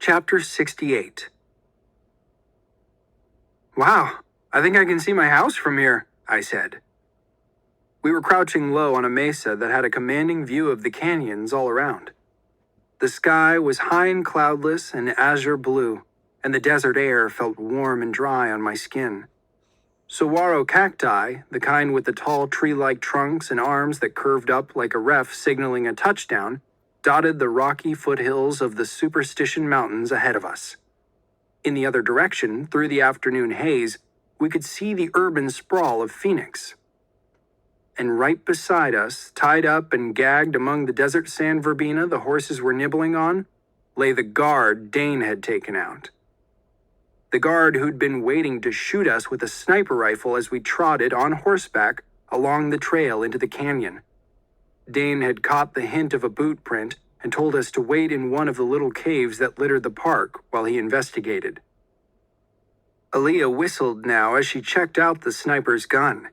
Chapter 68. Wow, I think I can see my house from here, I said. We were crouching low on a mesa that had a commanding view of the canyons all around. The sky was high and cloudless and azure blue, and the desert air felt warm and dry on my skin. Saguaro cacti, the kind with the tall tree-like trunks and arms that curved up like a ref signaling a touchdown, dotted the rocky foothills of the Superstition Mountains ahead of us. In the other direction, through the afternoon haze, we could see the urban sprawl of Phoenix. And right beside us, tied up and gagged among the desert sand verbena the horses were nibbling on, lay the guard Dane had taken out. The guard who'd been waiting to shoot us with a sniper rifle as we trotted on horseback along the trail into the canyon. Dane had caught the hint of a boot print and told us to wait in one of the little caves that littered the park while he investigated. Aaliyah whistled now as she checked out the sniper's gun.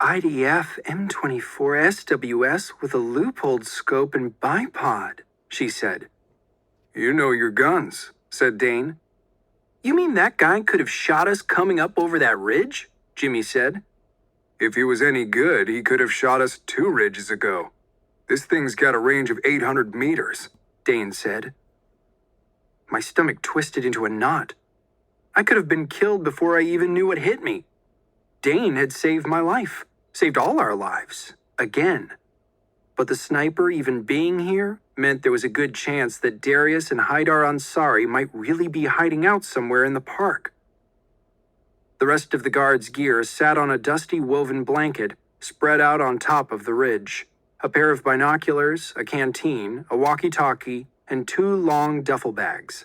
IDF M24 SWS with a loopholed scope and bipod, she said. You know your guns, said Dane. You mean that guy could have shot us coming up over that ridge? Jimmy said. If he was any good, he could have shot us 2 ridges ago. This thing's got a range of 800 meters, Dane said. My stomach twisted into a knot. I could have been killed before I even knew what hit me. Dane had saved my life, saved all our lives, again. But the sniper even being here meant there was a good chance that Darius and Haidar Ansari might really be hiding out somewhere in the park. The rest of the guard's gear sat on a dusty woven blanket spread out on top of the ridge. A pair of binoculars, a canteen, a walkie-talkie, and 2 long duffel bags.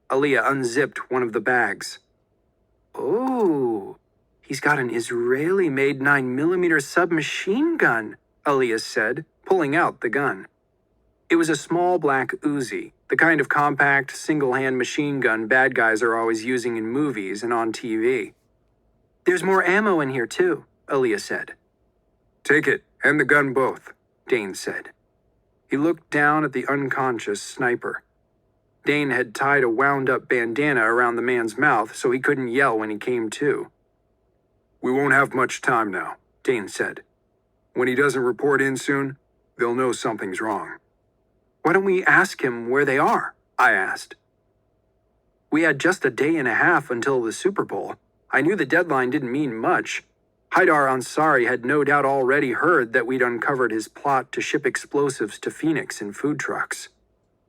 Aaliyah unzipped one of the bags. Oh, he's got an Israeli-made 9mm submachine gun, Aaliyah said, pulling out the gun. It was a small black Uzi, the kind of compact, single-hand machine gun bad guys are always using in movies and on TV. There's more ammo in here, too, Aaliyah said. Take it, and the gun both, Dane said. He looked down at the unconscious sniper. Dane had tied a wound-up bandana around the man's mouth so he couldn't yell when he came to. We won't have much time now, Dane said. When he doesn't report in soon, they'll know something's wrong. Why don't we ask him where they are? I asked. We had just a day and a half until the Super Bowl. I knew the deadline didn't mean much. Haidar Ansari had no doubt already heard that we'd uncovered his plot to ship explosives to Phoenix in food trucks.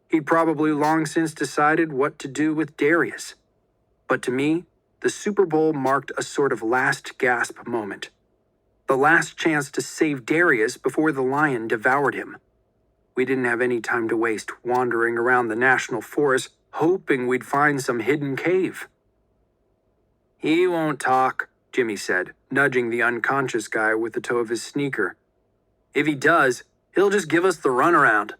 He'd probably long since decided what to do with Darius. But to me, the Super Bowl marked a sort of last gasp moment. The last chance to save Darius before the lion devoured him. We didn't have any time to waste wandering around the national forest, hoping we'd find some hidden cave. He won't talk, Jimmy said, nudging the unconscious guy with the toe of his sneaker. If he does, he'll just give us the runaround.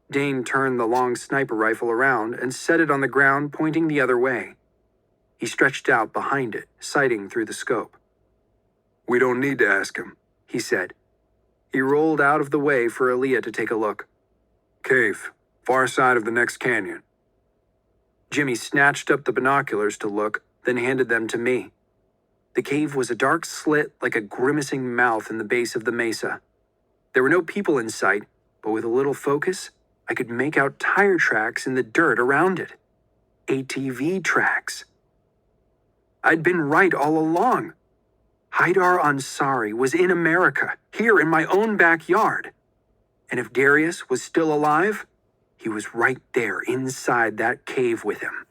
Dane turned the long sniper rifle around and set it on the ground, pointing the other way. He stretched out behind it, sighting through the scope. We don't need to ask him, he said. He rolled out of the way for Aaliyah to take a look. Cave, far side of the next canyon. Jimmy snatched up the binoculars to look, then handed them to me. The cave was a dark slit like a grimacing mouth in the base of the mesa. There were no people in sight, but with a little focus, I could make out tire tracks in the dirt around it. ATV tracks. I'd been right all along. Haidar Ansari was in America, here in my own backyard. And if Darius was still alive, he was right there inside that cave with him.